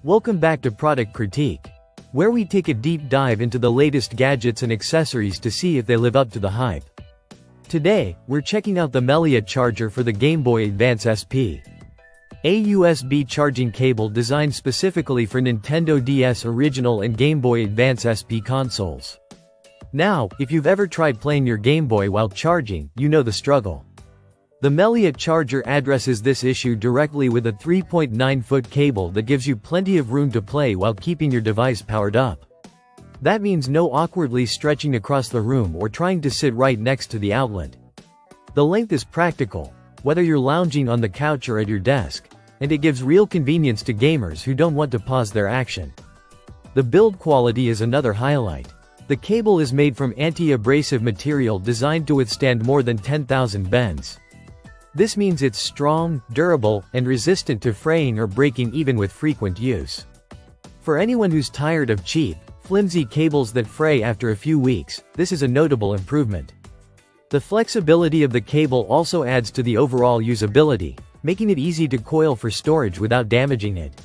Welcome back to Product Critique, where we take a deep dive into the latest gadgets and accessories to see if they live up to the hype. Today, we're checking out the Meliya charger for the Gameboy Advance SP. A USB charging cable designed specifically for Nintendo DS Original and Game Boy Advance SP consoles. Now, if you've ever tried playing your Game Boy while charging, you know the struggle. The Meliya charger addresses this issue directly with a 3.9-foot cable that gives you plenty of room to play while keeping your device powered up. That means no awkwardly stretching across the room or trying to sit right next to the outlet. The length is practical, whether you're lounging on the couch or at your desk, and it gives real convenience to gamers who don't want to pause their action. The build quality is another highlight. The cable is made from anti-abrasive material designed to withstand more than 10,000 bends. This means it's strong, durable, and resistant to fraying or breaking even with frequent use. For anyone who's tired of cheap, flimsy cables that fray after a few weeks, this is a notable improvement. The flexibility of the cable also adds to the overall usability, making it easy to coil for storage without damaging it.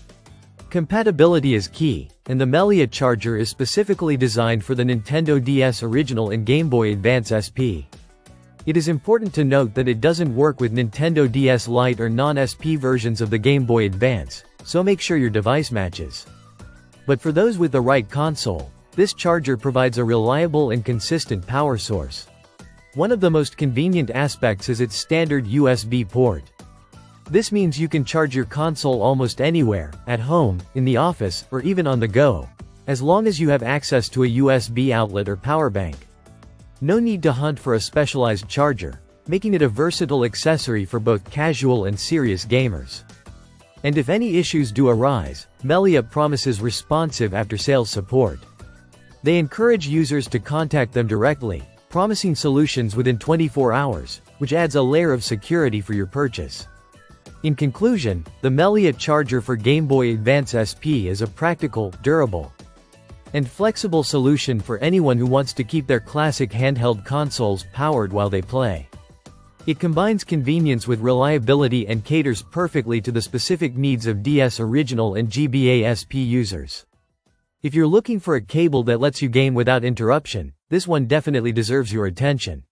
Compatibility is key, and the Meliya charger is specifically designed for the Nintendo DS Original and Game Boy Advance SP. It is important to note that it doesn't work with Nintendo DS Lite or non-SP versions of the Game Boy Advance, so make sure your device matches. But for those with the right console, this charger provides a reliable and consistent power source. One of the most convenient aspects is its standard USB port. This means you can charge your console almost anywhere, at home, in the office, or even on the go, as long as you have access to a USB outlet or power bank. No need to hunt for a specialized charger, making it a versatile accessory for both casual and serious gamers. And if any issues do arise, Meliya promises responsive after-sales support. They encourage users to contact them directly, promising solutions within 24 hours, which adds a layer of security for your purchase. In conclusion, the Meliya charger for Game Boy Advance SP is a practical, durable, and flexible solution for anyone who wants to keep their classic handheld consoles powered while they play. It combines convenience with reliability and caters perfectly to the specific needs of DS Original and GBA SP users. If you're looking for a cable that lets you game without interruption, this one definitely deserves your attention.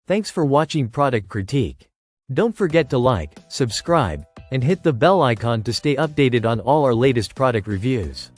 Thanks for watching Product Critique. Don't forget to like, subscribe, and hit the bell icon to stay updated on all our latest product reviews.